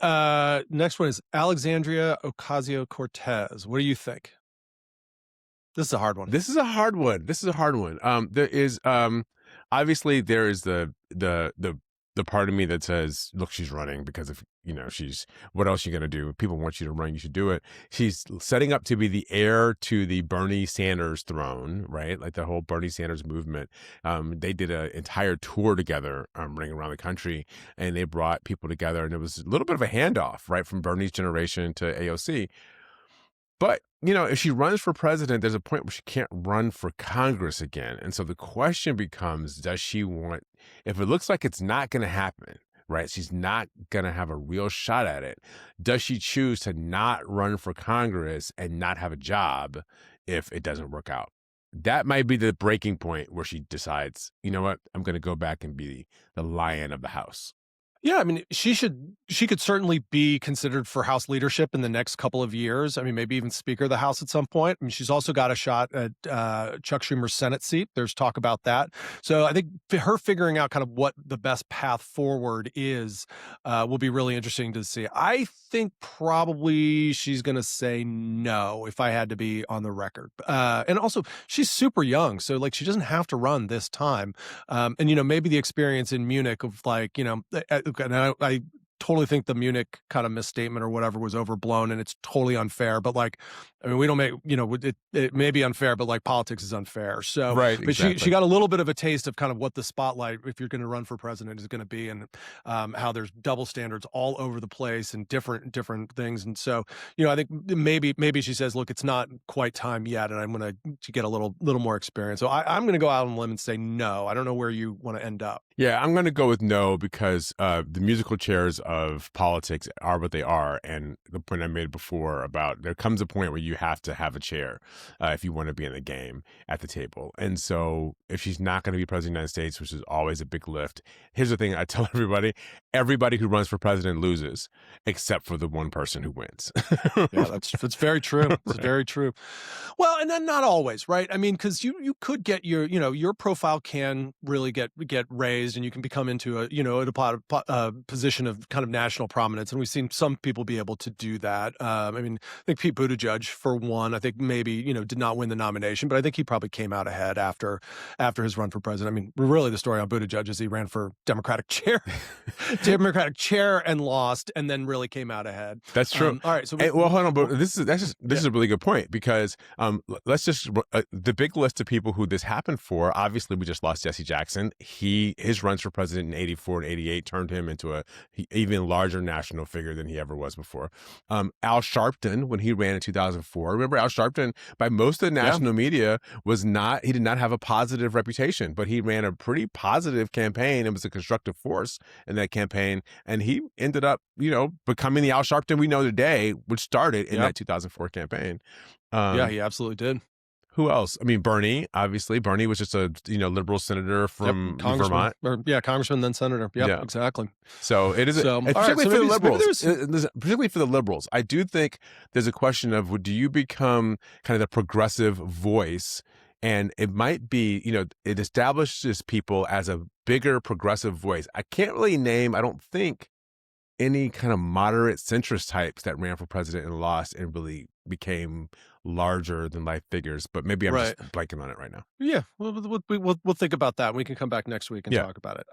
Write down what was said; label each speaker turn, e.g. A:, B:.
A: Next one is Alexandria Ocasio-Cortez. What do you think? This is a hard one.
B: This is a hard one. This is a hard one. There is obviously there is the part of me that says, look, she's running because if she's what else are you gonna do? People want you to run, you should do it. She's setting up to be the heir to the Bernie Sanders throne, right? Like the whole Bernie Sanders movement. They did an entire tour together, running around the country, and they brought people together, and it was a little bit of a handoff, right, from Bernie's generation to AOC. But, if she runs for president, there's a point where she can't run for Congress again. And so the question becomes, does she want, if it looks like it's not going to happen, right? She's not going to have a real shot at it. Does she choose to not run for Congress and not have a job if it doesn't work out? That might be the breaking point where she decides, you know what, I'm going to go back and be the lion of the house.
A: Yeah, I mean, she could certainly be considered for House leadership in the next couple of years. I mean, maybe even Speaker of the House at some point. I mean, she's also got a shot at Chuck Schumer's Senate seat. There's talk about that. So I think her figuring out kind of what the best path forward is will be really interesting to see. I think probably she's going to say no if I had to be on the record. And also, she's super young, so like she doesn't have to run this time. And maybe the experience in Munich of like, and I totally think the Munich kind of misstatement or whatever was overblown and it's totally unfair. But like, I mean, we don't make, it may be unfair, but like politics is unfair. So,
B: right,
A: but
B: exactly.
A: she got a little bit of a taste of kind of what the spotlight, if you're going to run for president, is going to be, and how there's double standards all over the place and different things. And so, I think maybe she says, look, it's not quite time yet, and I'm going to get a little more experience. So I'm going to go out on a limb and say no. I don't know where you want to end up.
B: Yeah, I'm going to go with no because the musical chairs of politics are what they are. And the point I made before about there comes a point where you have to have a chair if you want to be in the game at the table. And so if she's not going to be president of the United States, which is always a big lift, here's the thing I tell everybody who runs for president loses except for the one person who wins.
A: Yeah, that's very true. It's
B: Right.
A: very true. Well, and then not always, right? I mean, because you could get your profile can really get raised, and you can become into a position of kind of national prominence, and we've seen some people be able to do that. I mean, I think Pete Buttigieg, for one, I think maybe did not win the nomination, but I think he probably came out ahead after his run for president. I mean, really, the story on Buttigieg is he ran for Democratic chair and lost, and then really came out ahead.
B: That's true.
A: All right, so
B: well, hold on, but this is a really good point because let's just the big list of people who this happened for. Obviously, we just lost Jesse Jackson. His runs for president in '84 and '88 turned him into a even larger national figure than he ever was before. Al Sharpton, when he ran in 2004, remember Al Sharpton by most of the national media he did not have a positive reputation, but he ran a pretty positive campaign and was a constructive force in that campaign, and he ended up becoming the Al Sharpton we know today, which started in that 2004 campaign.
A: Yeah, he absolutely did.
B: Who else? I mean, Bernie, obviously. Bernie was just a liberal senator from Vermont.
A: Congressman, then senator. Yeah, exactly.
B: So it is, particularly for the liberals. Particularly for the liberals, I do think there's a question of do you become kind of the progressive voice, and it might be it establishes people as a bigger progressive voice. I can't really name. I don't think any kind of moderate centrist types that ran for president and lost and really became larger than life figures, but maybe I'm just blanking on it right now.
A: Yeah, we'll think about that. We can come back next week and talk about it.